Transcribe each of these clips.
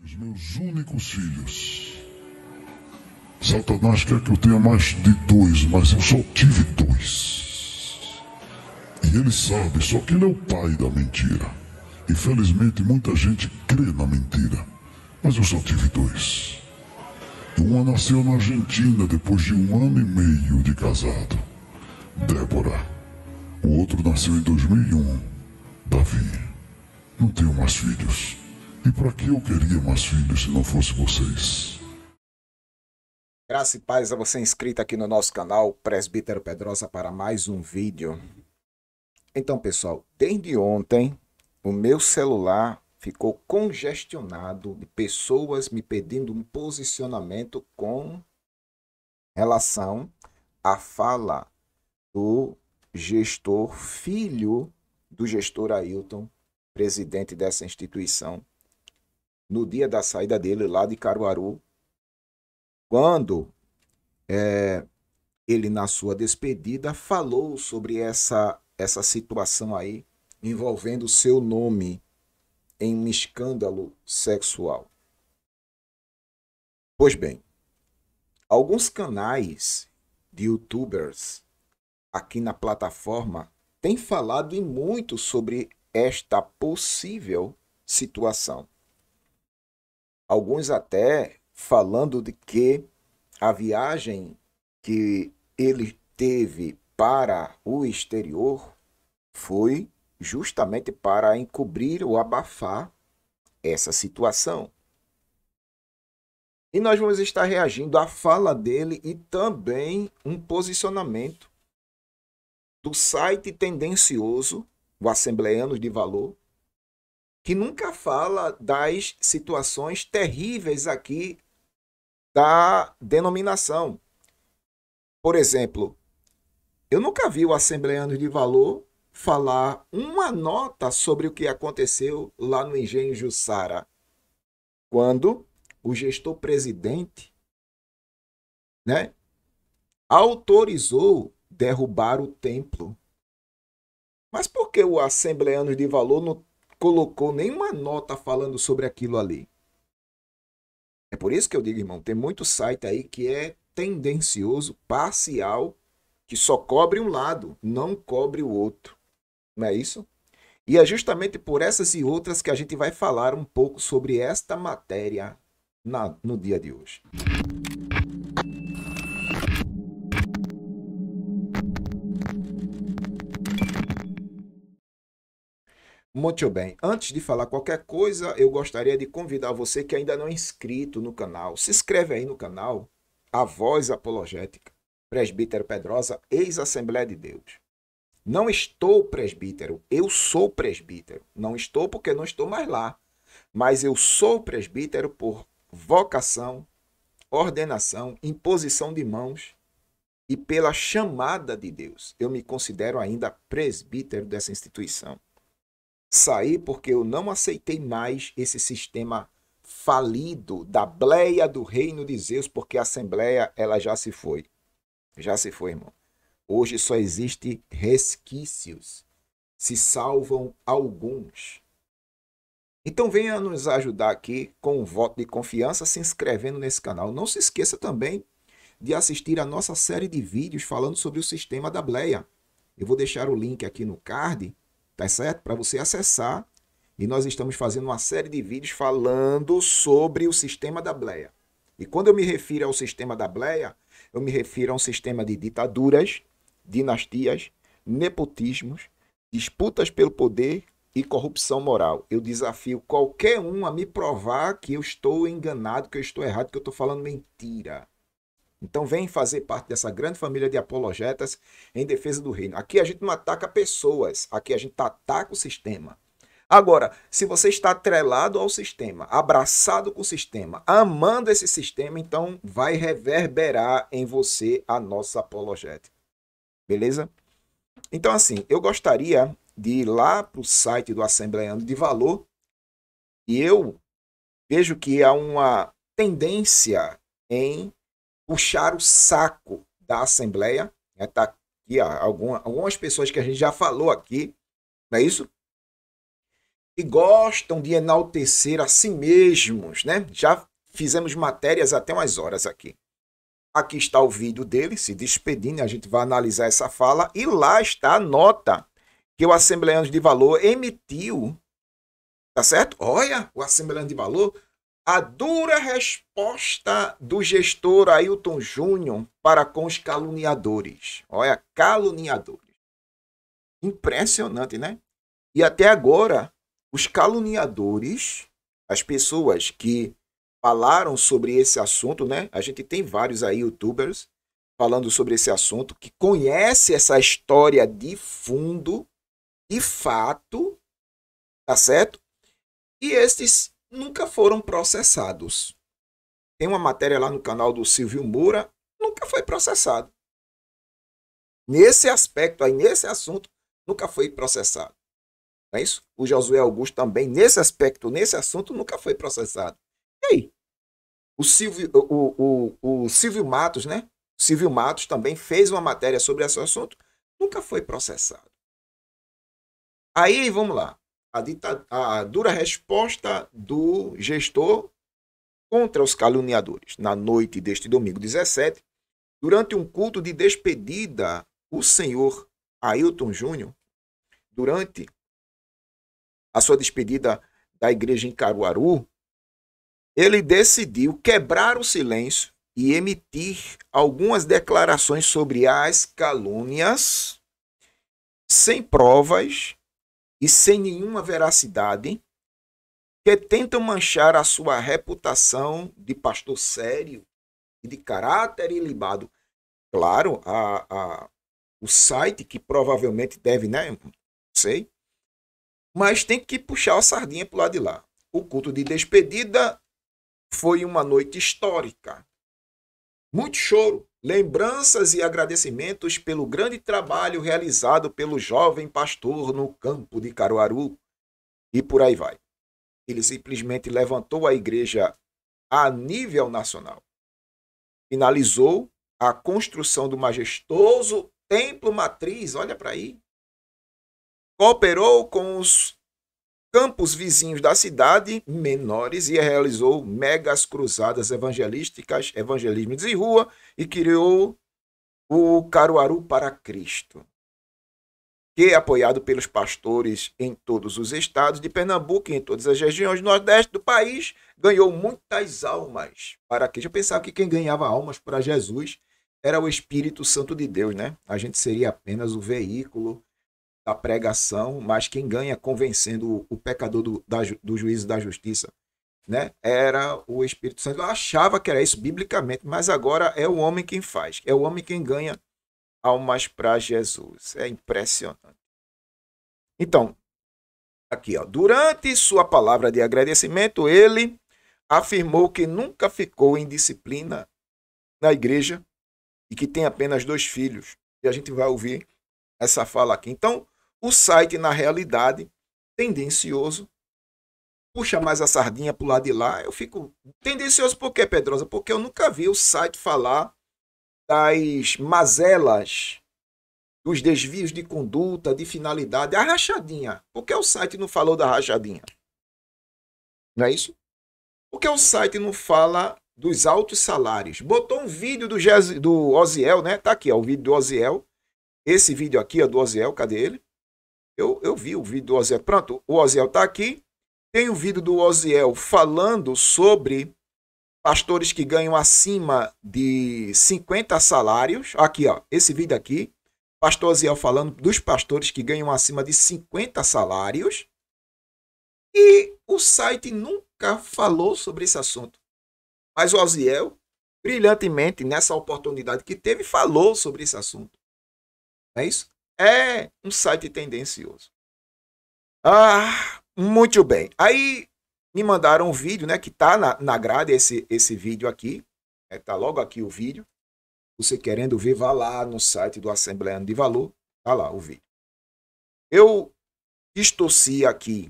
Os meus únicos filhos. Satanás quer que eu tenha mais de dois, mas eu só tive dois. E ele sabe, só que ele é o pai da mentira. Infelizmente, muita gente crê na mentira, mas eu só tive dois. Uma nasceu na Argentina depois de 1 ano e meio de casado, Débora. O outro nasceu em 2001, Davi. Não tenho mais filhos. E para que eu queria mais filhos se não fosse vocês? Graça e paz a você inscrito aqui no nosso canal, Presbítero Pedrosa, para mais um vídeo. Então, pessoal, desde ontem o meu celular ficou congestionado de pessoas me pedindo um posicionamento com relação à fala do gestor, filho do gestor Ailton, presidente dessa instituição, no dia da saída dele lá de Caruaru, quando ele, na sua despedida, falou sobre essa situação aí, envolvendo seu nome em um escândalo sexual. Pois bem, alguns canais de youtubers aqui na plataforma têm falado e muito sobre esta possível situação. Alguns até falando de que a viagem que ele teve para o exterior foi justamente para encobrir ou abafar essa situação. E nós vamos estar reagindo à fala dele e também um posicionamento do site tendencioso, o Assembleanos de Valor, que nunca fala das situações terríveis aqui da denominação. Por exemplo, eu nunca vi o Assembleanos de Valor falar uma nota sobre o que aconteceu lá no Engenho Jussara, quando o gestor presidente, né, autorizou derrubar o templo. Mas por que o Assembleanos de Valor não colocou nenhuma nota falando sobre aquilo ali? É por isso que eu digo, irmão, tem muito site aí que é tendencioso, parcial, que só cobre um lado, não cobre o outro. Não é isso? E é justamente por essas e outras que a gente vai falar um pouco sobre esta matéria no dia de hoje. Muito bem. Antes de falar qualquer coisa, eu gostaria de convidar você que ainda não é inscrito no canal. Se inscreve aí no canal, A Voz Apologética, Presbítero Pedrosa, ex-Assembleia de Deus. Não estou presbítero, eu sou presbítero. Não estou porque não estou mais lá. Mas eu sou presbítero por vocação, ordenação, imposição de mãos e pela chamada de Deus. Eu me considero ainda presbítero dessa instituição. Saí porque eu não aceitei mais esse sistema falido da bleia do reino de Zeus, porque a Assembleia ela já se foi. Já se foi, irmão. Hoje só existe resquícios. Se salvam alguns. Então venha nos ajudar aqui com um voto de confiança se inscrevendo nesse canal. Não se esqueça também de assistir a nossa série de vídeos falando sobre o sistema da bleia. Eu vou deixar o link aqui no card, tá certo? Para você acessar. E nós estamos fazendo uma série de vídeos falando sobre o sistema da bleia. E quando eu me refiro ao sistema da bleia, eu me refiro a um sistema de ditaduras, dinastias, nepotismos, disputas pelo poder e corrupção moral. Eu desafio qualquer um a me provar que eu estou enganado, que eu estou errado, que eu estou falando mentira. Então vem fazer parte dessa grande família de apologetas em defesa do reino. Aqui a gente não ataca pessoas, aqui a gente ataca o sistema. Agora, se você está atrelado ao sistema, abraçado com o sistema, amando esse sistema, então vai reverberar em você a nossa apologética. Beleza? Então, assim, eu gostaria de ir lá para o site do Assembleano de Valor e eu vejo que há uma tendência em puxar o saco da Assembleia. Está aqui algumas pessoas que a gente já falou aqui, não é isso? que gostam de enaltecer a si mesmos, né? Já fizemos matérias até umas horas aqui. Aqui está o vídeo dele se despedindo, a gente vai analisar essa fala e lá está a nota que o Assembleanos de Valor emitiu, tá certo? Olha, o Assembleano de Valor, a dura resposta do gestor Ailton Júnior para com os caluniadores. Olha, caluniadores. Impressionante, né? E até agora, os caluniadores, as pessoas que falaram sobre esse assunto, né? A gente tem vários aí youtubers falando sobre esse assunto, que conhece essa história de fundo, de fato, tá certo? E estes nunca foram processados. Tem uma matéria lá no canal do Silvio Moura, nunca foi processado. Nesse aspecto aí, nesse assunto, nunca foi processado. Não é isso? O Josué Augusto também, nesse aspecto, nesse assunto, nunca foi processado. E aí? O Silvio Matos, né? O Silvio Matos também fez uma matéria sobre esse assunto, nunca foi processado. Aí, vamos lá. A dura resposta do gestor contra os caluniadores. Na noite deste domingo 17, durante um culto de despedida, o senhor Ailton Júnior, durante a sua despedida da igreja em Caruaru, ele decidiu quebrar o silêncio e emitir algumas declarações sobre as calúnias sem provas e sem nenhuma veracidade, que tentam manchar a sua reputação de pastor sério e de caráter ilibado. Claro, o site que provavelmente deve, né? Não sei. Mas tem que puxar a sardinha para o lado de lá. O culto de despedida foi uma noite histórica. Muito choro, lembranças e agradecimentos pelo grande trabalho realizado pelo jovem pastor no campo de Caruaru. E por aí vai. Ele simplesmente levantou a igreja a nível nacional. Finalizou a construção do majestoso templo matriz, olha para aí. Cooperou com os campos vizinhos da cidade, menores, e realizou megas cruzadas evangelísticas, evangelismo de rua, e criou o Caruaru para Cristo, que é apoiado pelos pastores em todos os estados de Pernambuco e em todas as regiões do Nordeste do país, ganhou muitas almas para Cristo. Eu pensava que quem ganhava almas para Jesus era o Espírito Santo de Deus, né? A gente seria apenas o veículo da pregação, mas quem ganha convencendo o pecador do juízo da justiça, né? Era o Espírito Santo. Eu achava que era isso biblicamente, mas agora é o homem quem faz, é o homem quem ganha almas para Jesus. É impressionante. Então, aqui, ó, durante sua palavra de agradecimento, ele afirmou que nunca ficou em disciplina na igreja e que tem apenas 2 filhos. E a gente vai ouvir essa fala aqui. Então, o site, na realidade, tendencioso, puxa mais a sardinha para o lado de lá. Eu fico tendencioso por quê, Pedrosa? Porque eu nunca vi o site falar das mazelas, dos desvios de conduta, de finalidade, a rachadinha. Por que o site não falou da rachadinha? Não é isso? Por que o site não fala dos altos salários? Botou um vídeo do Oziel, né? Tá aqui, ó, o vídeo do Oziel. Esse vídeo aqui é do Oziel, cadê ele? Eu vi o vídeo do Oziel. Pronto, o Oziel tá aqui. Tem o vídeo do Oziel falando sobre pastores que ganham acima de 50 salários. Aqui, ó, esse vídeo aqui. Pastor Oziel falando dos pastores que ganham acima de 50 salários. E o site nunca falou sobre esse assunto. Mas o Oziel, brilhantemente, nessa oportunidade que teve, falou sobre esse assunto. Não é isso? É um site tendencioso. Ah, muito bem. Aí me mandaram um vídeo, né? Que tá na grade esse vídeo aqui. Tá logo aqui o vídeo. Você querendo ver, vá lá no site do Assembleano de Valor. Tá lá o vídeo. Eu distorci aqui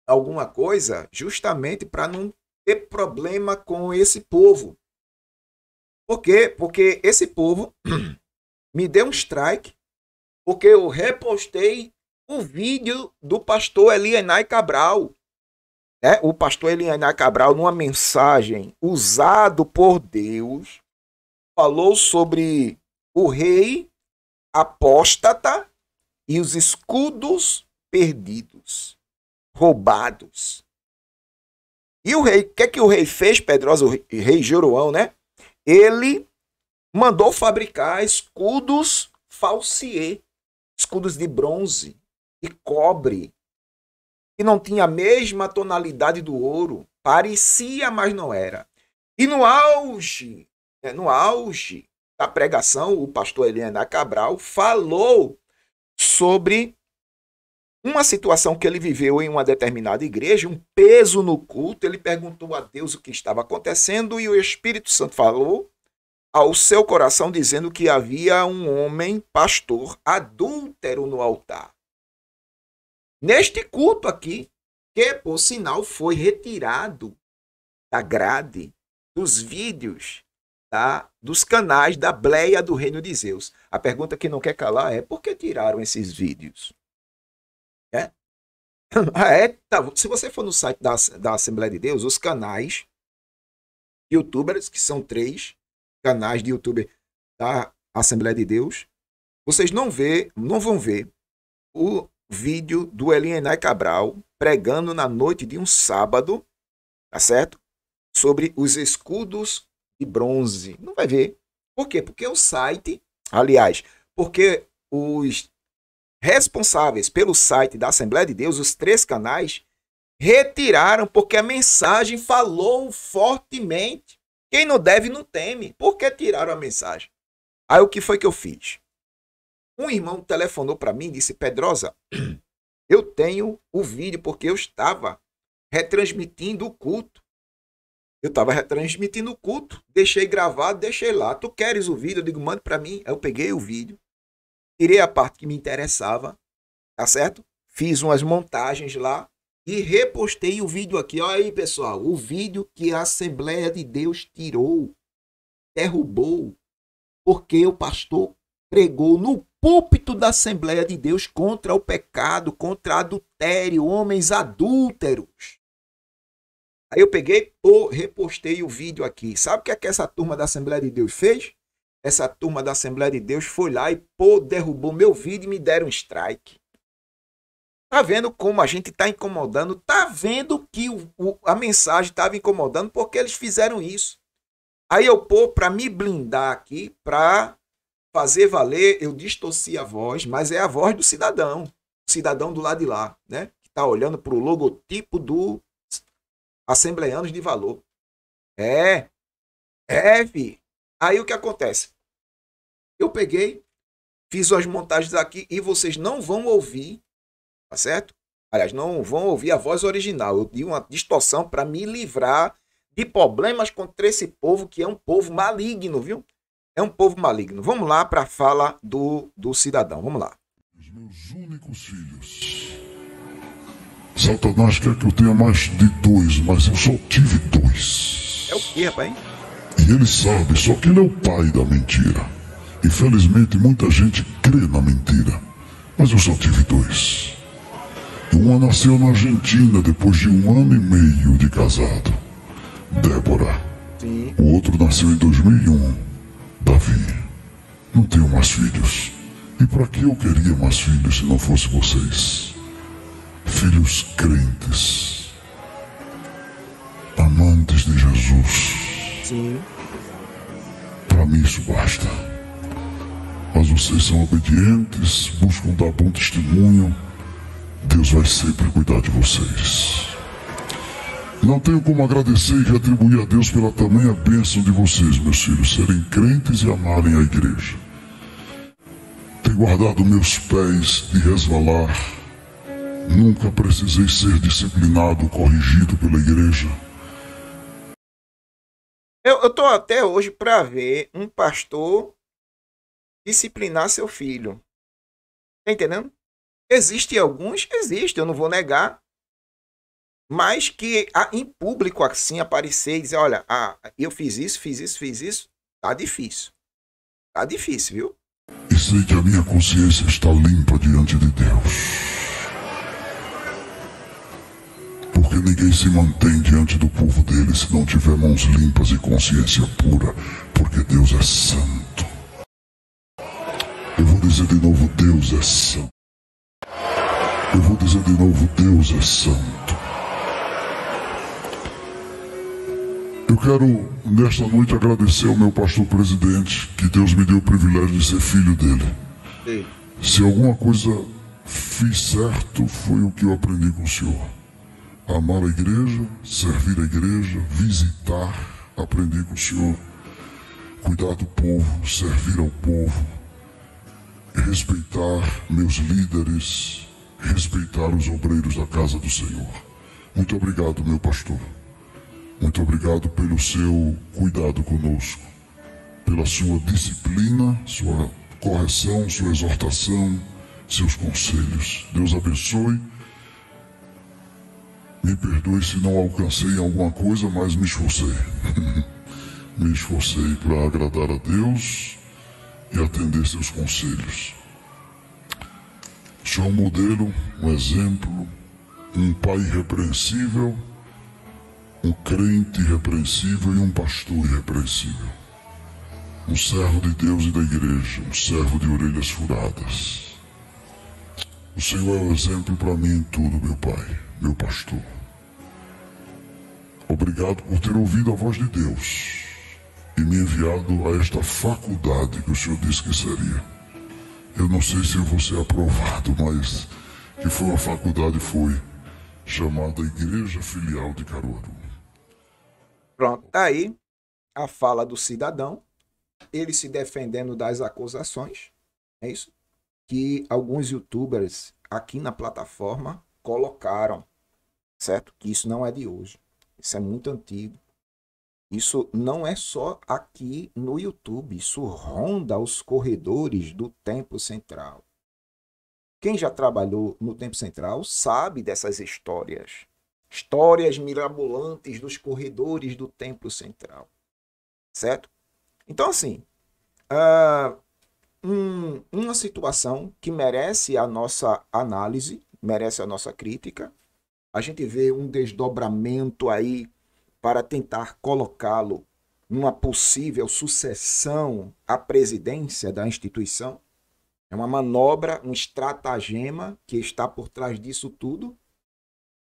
alguma coisa justamente para não ter problema com esse povo. Por quê? Porque esse povo me deu um strike porque eu repostei o vídeo do pastor Elienay Cabral. Né? O pastor Elienay Cabral, numa mensagem usado por Deus, falou sobre o rei apóstata e os escudos perdidos, roubados. E o rei, o que é que o rei fez, Pedrosa, o rei Jeroão, né? Ele mandou fabricar escudos falsier, escudos de bronze e cobre, que não tinha a mesma tonalidade do ouro, parecia, mas não era. E no auge da pregação, o pastor Elienay Cabral falou sobre uma situação que ele viveu em uma determinada igreja, um peso no culto. Ele perguntou a Deus o que estava acontecendo e o Espírito Santo falou ao seu coração dizendo que havia um homem pastor adúltero no altar. Neste culto aqui, que por sinal foi retirado da grade dos vídeos, dos canais da Bleia do Reino de Zeus. A pergunta que não quer calar é: por que tiraram esses vídeos? Tá. Se você for no site da Assembleia de Deus, os canais youtubers, que são 3 canais de youtuber da Assembleia de Deus, vocês não vão ver o vídeo do Elienay Cabral pregando na noite de um sábado, tá certo? Sobre os escudos de bronze. Não vai ver. Por quê? Porque o site, aliás, porque os responsáveis pelo site da Assembleia de Deus, os 3 canais, retiraram porque a mensagem falou fortemente. Quem não deve não teme. Por que tiraram a mensagem? Aí o que foi que eu fiz? Um irmão telefonou para mim e disse: Pedrosa, eu tenho o vídeo porque eu estava retransmitindo o culto. Deixei gravado, deixei lá. Tu queres o vídeo? Eu digo: mande para mim. Aí eu peguei o vídeo, tirei a parte que me interessava, tá certo? Fiz umas montagens lá e repostei o vídeo aqui. Olha aí, pessoal, o vídeo que a Assembleia de Deus tirou, derrubou, porque o pastor pregou no púlpito da Assembleia de Deus contra o pecado, contra adultério, homens adúlteros. Aí eu peguei, repostei o vídeo aqui. Sabe o que é que essa turma da Assembleia de Deus fez? Essa turma da Assembleia de Deus foi lá e derrubou meu vídeo e me deram um strike. Tá vendo como a gente tá incomodando? Tá vendo que a mensagem estava incomodando porque eles fizeram isso. Aí eu, para me blindar aqui, para fazer valer, eu distorci a voz, mas é a voz do cidadão. O cidadão do lado de lá, né? Que tá olhando para o logotipo do Assembleanos de Valor. Vi. Aí o que acontece? Eu peguei, fiz as montagens aqui e vocês não vão ouvir, tá certo? Aliás, não vão ouvir a voz original. Eu dei uma distorção para me livrar de problemas contra esse povo, que é um povo maligno, viu? É um povo maligno. Vamos lá para a fala do cidadão. Vamos lá. Os meus únicos filhos. Satanás quer que eu tenha mais de 2, mas eu só tive 2. É o quê, rapaz? E ele sabe, só que ele é o pai da mentira. Infelizmente, muita gente crê na mentira, mas eu só tive 2. Uma nasceu na Argentina depois de 1 ano e meio de casado, Débora. Sim. O outro nasceu em 2001, Davi. Não tenho mais filhos. E para que eu queria mais filhos se não fosse vocês? Filhos crentes, amantes de Jesus. Sim. Para mim isso basta. Mas vocês são obedientes, buscam dar bom testemunho. Deus vai sempre cuidar de vocês. Não tenho como agradecer e retribuir a Deus pela tamanha bênção de vocês, meus filhos, serem crentes e amarem a igreja. Tem guardado meus pés de resvalar. Nunca precisei ser disciplinado, corrigido pela igreja. Eu tô até hoje para ver um pastor disciplinar seu filho. Tá entendendo? Existem alguns, eu não vou negar. Mas que em público assim aparecer e dizer: olha, eu fiz isso, tá difícil. Tá difícil, viu? E sei que a minha consciência está limpa diante de Deus. Porque ninguém se mantém diante do povo dele se não tiver mãos limpas e consciência pura, porque Deus é santo. Eu vou dizer de novo, Deus é santo. Eu vou dizer de novo, Deus é santo. Eu quero, nesta noite, agradecer ao meu pastor presidente, que Deus me deu o privilégio de ser filho dele. Sim. Se alguma coisa fiz certo, foi o que eu aprendi com o senhor. Amar a igreja, servir a igreja, visitar, aprendi com o senhor. Cuidar do povo, servir ao povo, respeitar meus líderes, respeitar os obreiros da casa do Senhor. Muito obrigado, meu pastor. Muito obrigado pelo seu cuidado conosco, pela sua disciplina, sua correção, sua exortação, seus conselhos. Deus abençoe. Me perdoe se não alcancei alguma coisa, mas me esforcei. Me esforcei para agradar a Deus e atender seus conselhos. O senhor é um modelo, um exemplo, um pai irrepreensível, um crente irrepreensível e um pastor irrepreensível. Um servo de Deus e da igreja, um servo de orelhas furadas. O Senhor é o exemplo para mim em tudo, meu pai, meu pastor. Obrigado por ter ouvido a voz de Deus e me enviado a esta faculdade que o Senhor disse que seria. Eu não sei se eu vou ser aprovado, mas que foi uma faculdade, foi chamada Igreja Filial de Caruaru. Pronto, tá aí a fala do cidadão, ele se defendendo das acusações, é isso? Que alguns youtubers aqui na plataforma colocaram, certo? Que isso não é de hoje, isso é muito antigo. Isso não é só aqui no YouTube, isso ronda os corredores do Templo Central. Quem já trabalhou no Templo Central sabe dessas histórias. Histórias mirabolantes dos corredores do Templo Central. Certo? Então, assim, uma situação que merece a nossa análise, merece a nossa crítica. A gente vê um desdobramento aí para tentar colocá-lo numa possível sucessão à presidência da instituição. É uma manobra, um estratagema que está por trás disso tudo.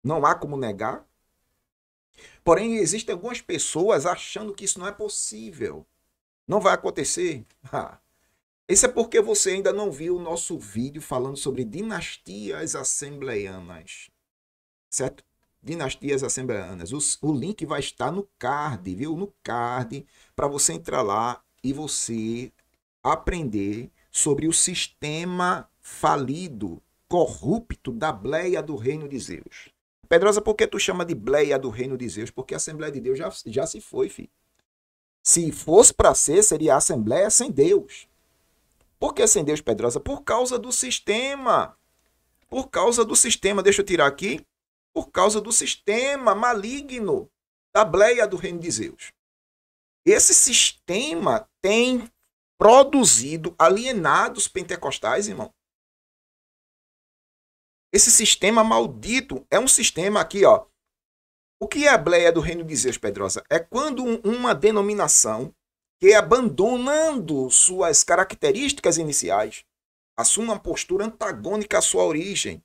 Não há como negar. Porém, existem algumas pessoas achando que isso não é possível. Não vai acontecer. Isso é porque você ainda não viu o nosso vídeo falando sobre dinastias assembleianas. Certo? Dinastias assembleianas. O link vai estar no card, viu? No card, para você entrar lá e você aprender sobre o sistema falido, corrupto da bleia do reino de Zeus. Pedrosa, por que tu chama de bleia do reino de Zeus? Porque a Assembleia de Deus já se foi, filho. Se fosse para ser, seria a Assembleia sem Deus. Por que sem Deus, Pedrosa? Por causa do sistema. Por causa do sistema. Deixa eu tirar aqui. Por causa do sistema maligno da bleia do reino de Zeus. Esse sistema tem produzido alienados pentecostais, irmão. Esse sistema maldito é um sistema aqui, ó. O que é a bleia do reino de Zeus, Pedrosa? É quando uma denominação que, abandonando suas características iniciais, assume uma postura antagônica à sua origem,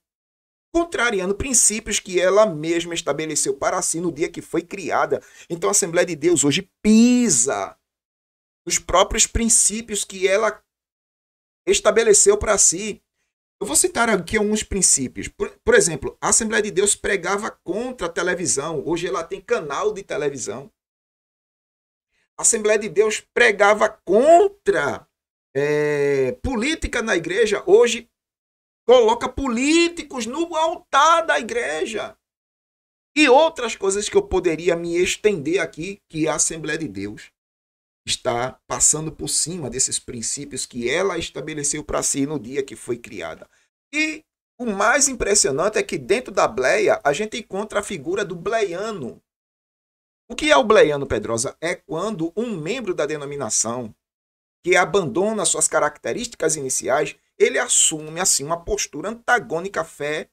contrariando princípios que ela mesma estabeleceu para si no dia que foi criada. Então a Assembleia de Deus hoje pisa nos próprios princípios que ela estabeleceu para si. Eu vou citar aqui alguns princípios. Por exemplo, a Assembleia de Deus pregava contra a televisão. Hoje ela tem canal de televisão. A Assembleia de Deus pregava contra política na igreja. Hoje coloca políticos no altar da igreja. E outras coisas que eu poderia me estender aqui, que a Assembleia de Deus está passando por cima desses princípios que ela estabeleceu para si no dia que foi criada. E o mais impressionante é que dentro da bleia a gente encontra a figura do bleiano. O que é o bleiano, Pedrosa? É quando um membro da denominação que abandona suas características iniciais, ele assume assim uma postura antagônica à fé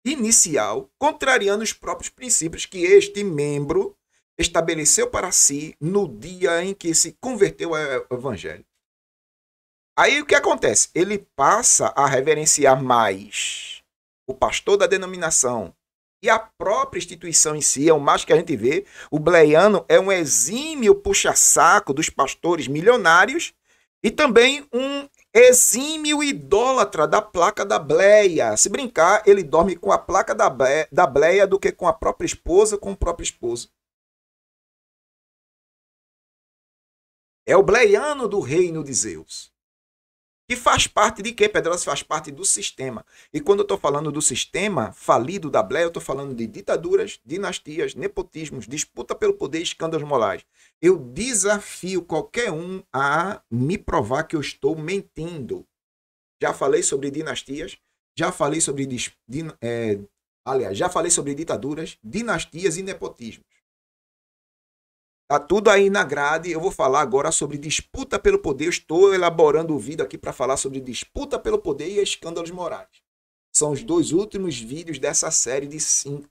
inicial, contrariando os próprios princípios que este membro estabeleceu para si no dia em que se converteu ao evangelho. Aí o que acontece? Ele passa a reverenciar mais o pastor da denominação e a própria instituição em si. É o mais que a gente vê. O bleiano é um exímio puxa-saco dos pastores milionários e também um exímio idólatra da placa da bleia. Se brincar, ele dorme com a placa da bleia do que com a própria esposa, com o próprio esposo. É o bleiano do reino de Zeus. Que faz parte de quê, Pedrosa? Faz parte do sistema. E quando eu estou falando do sistema falido da bleia, eu estou falando de ditaduras, dinastias, nepotismos, disputa pelo poder e escândalos morais. Eu desafio qualquer um a me provar que eu estou mentindo. Já falei sobre dinastias, já falei sobre ditaduras, dinastias e nepotismos. Tá tudo aí na grade. Eu vou falar agora sobre disputa pelo poder. Eu estou elaborando o vídeo aqui para falar sobre disputa pelo poder e escândalos morais. São os 2 últimos vídeos dessa série de 5.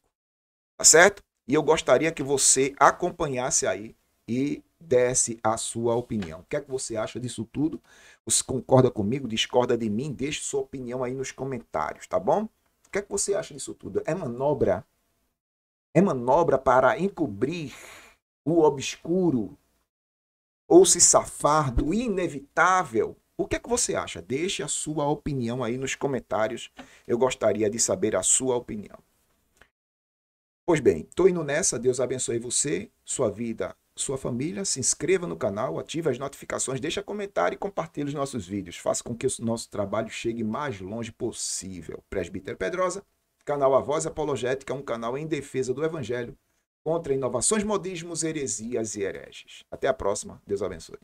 Tá certo? E eu gostaria que você acompanhasse aí e desse a sua opinião. O que é que você acha disso tudo? Você concorda comigo? Discorda de mim? Deixe sua opinião aí nos comentários, tá bom? O que é que você acha disso tudo? É manobra? É manobra para encobrir o obscuro, ou se safar do inevitável? O que é que você acha? Deixe a sua opinião aí nos comentários. Eu gostaria de saber a sua opinião. Pois bem, estou indo nessa. Deus abençoe você, sua vida, sua família. Se inscreva no canal, ative as notificações, deixa comentário e compartilhe os nossos vídeos. Faça com que o nosso trabalho chegue mais longe possível. Presbítero Pedrosa, canal A Voz Apologética, um canal em defesa do Evangelho, contra inovações, modismos, heresias e hereges. Até a próxima. Deus abençoe.